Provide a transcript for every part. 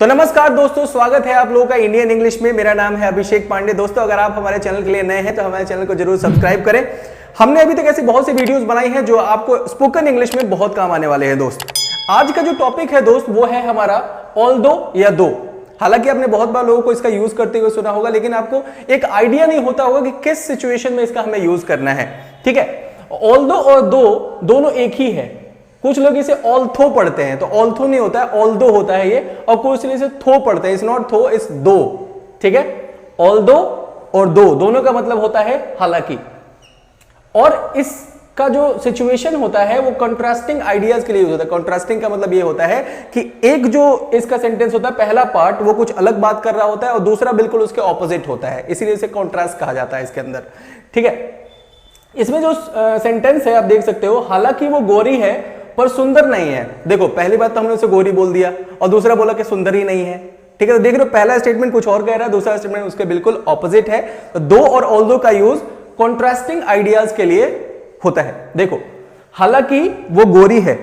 तो नमस्कार दोस्तों, स्वागत है आप लोगों का इंडियन इंग्लिश में। मेरा नाम है अभिषेक पांडे। दोस्तों, अगर आप हमारे चैनल के लिए नए हैं तो हमारे चैनल को जरूर सब्सक्राइब करें। हमने अभी तक ऐसी बहुत सी वीडियोस बनाई हैं जो आपको स्पोकन इंग्लिश में बहुत काम आने वाले हैं। दोस्त, आज का जो टॉपिक है दोस्त वो है हमारा ऑल्दो या दो। हालांकि आपने बहुत बार लोगों को इसका यूज करते हुए सुना होगा, लेकिन आपको एक आइडिया नहीं होता होगा कि किस सिचुएशन में इसका हमें यूज करना है। ठीक है, ऑल्दो और दो दोनों एक ही है। कुछ लोग इसे ऑल्थो पढ़ते हैं, तो ऑल्थो नहीं होता है, ऑल्दो होता है ये। और कुछ लोग इसे थो पढ़ते हैं, इट्स नॉट थो, इट्स दो। ठीक है, ऑल्दो और दो दोनों का मतलब होता है हालांकि। और इसका जो सिचुएशन होता है वो कंट्रास्टिंग आइडियाज के लिए यूज होता है। कंट्रास्टिंग का मतलब ये होता है कि एक जो इसका सेंटेंस होता है, पहला पार्ट वो कुछ अलग बात कर रहा होता है और दूसरा बिल्कुल उसके ऑपोजिट होता है, इसीलिए इसे कॉन्ट्रास्ट कहा जाता है इसके अंदर। ठीक है, इसमें जो सेंटेंस है आप देख सकते हो, हालांकि वो गोरी है पर सुंदर नहीं है। देखो, पहली बात तो हमने उसे गोरी बोल दिया और दूसरा बोला कि सुंदर ही नहीं है। ठीक है, तो देख रहे हो, पहला स्टेटमेंट कुछ और कह रहा है, दूसरा स्टेटमेंट उसके बिल्कुल ऑपोजिट है। तो दो और ऑल्दो का यूज कॉन्ट्रास्टिंग आइडियाज के लिए होता है। देखो, हालांकि वो गोरी है,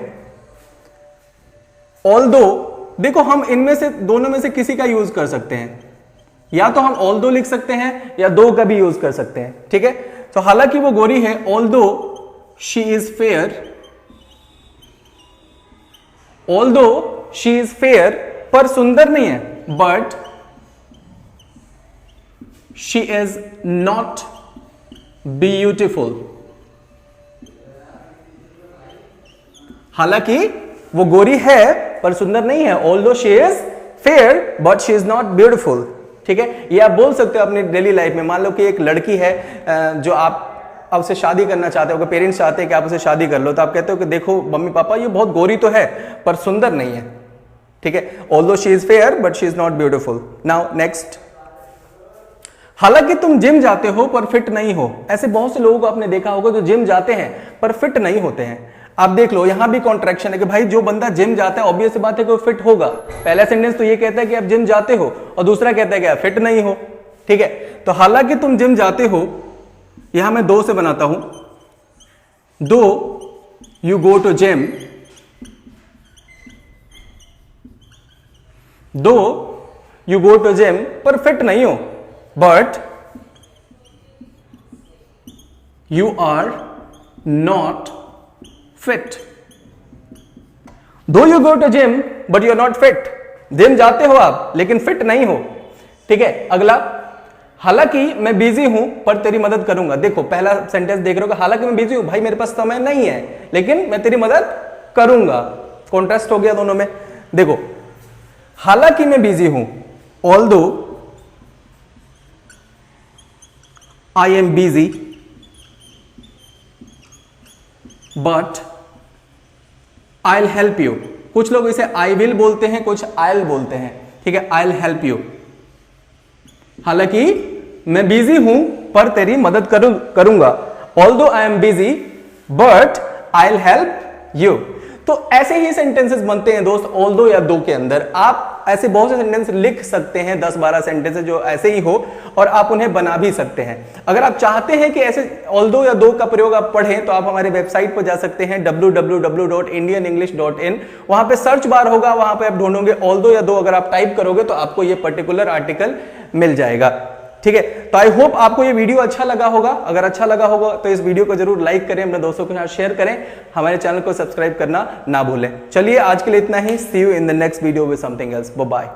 ऑल्दो, देखो हम इनमें से दोनों में से किसी का यूज कर सकते हैं। या तो हम ऑल्दो लिख सकते हैं या दो का भी यूज कर सकते हैं। ठीक है, तो हालांकि वो गोरी है, although she is fair, although she is fair, पर सुंदर नहीं है, but she is not beautiful. हालांकि वो गोरी है पर सुंदर नहीं है, although she is fair but she is not beautiful. ठीक है, ये आप बोल सकते हो अपनी डेली लाइफ में। मान लो कि एक लड़की है जो आप उससे शादी करना चाहते हो, पेरेंट्स चाहते हैं कि आप उसे शादी कर लो, तो आप कहते हो कि देखो मम्मी पापा, ये बहुत गोरी तो है पर सुंदर नहीं है। ठीक है, although she is fair but she is not beautiful. Now next, हालांकि तुम जिम जाते हो पर फिट नहीं हो। ऐसे बहुत से लोगों को आपने देखा होगा जो जिम जाते हैं पर फिट नहीं होते हैं। आप देख लो, यहां भी कॉन्ट्रैक्शन है कि भाई जो बंदा जिम जाता है ऑब्वियस बात है कि वो फिट होगा। पहला सेंटेंस तो ये कहता है कि आप जिम जाते हो और दूसरा कहता है कि आप फिट नहीं हो। ठीक है, तो हालांकि तुम जिम जाते हो, यहां मैं दो से बनाता हूं, though you go to gym, though you go to gym, पर फिट नहीं हो, but you are not fit. Though you go to gym but you are not fit. Gym जाते हो आप लेकिन फिट नहीं हो। ठीक है, अगला, हालांकि मैं बिजी हूं पर तेरी मदद करूंगा। देखो, पहला सेंटेंस देख रहे हो, हालांकि मैं बिजी हूं, भाई मेरे पास समय नहीं है लेकिन मैं तेरी मदद करूंगा। कॉन्ट्रास्ट हो गया दोनों में। देखो, हालांकि मैं बिजी हूं, although I am busy but I will help you. कुछ लोग इसे आई विल बोलते हैं, कुछ आई विल बोलते हैं। ठीक है, आई विल हेल्प यू। हालांकि मैं बिजी हूं पर तेरी मदद करूंगा, although I am busy but I will help you. तो ऐसे ही सेंटेंसेस बनते हैं दोस्त, ऑल्दो या दो के अंदर। आप ऐसे बहुत से सेंटेंस लिख सकते हैं, 10-12 सेंटेंसेस जो ऐसे ही हो, और आप उन्हें बना भी सकते हैं। अगर आप चाहते हैं कि ऐसे ऑल्दो या दो का प्रयोग आप पढ़ें तो आप हमारे वेबसाइट पर जा सकते हैं www.indianenglish.in। वहां पे सर्च बार होगा, वहां पे आप ढूंढोगे ऑल्दो या दो, अगर आप टाइप करोगे तो आपको ये पर्टिकुलर आर्टिकल मिल जाएगा। ठीक है, तो आई होप आपको ये वीडियो अच्छा लगा होगा। अगर अच्छा लगा होगा तो इस वीडियो को जरूर लाइक करें, अपने दोस्तों के साथ शेयर करें, हमारे चैनल को सब्सक्राइब करना ना भूलें। चलिए, आज के लिए इतना ही। See you in the next video with something else. Bye bye.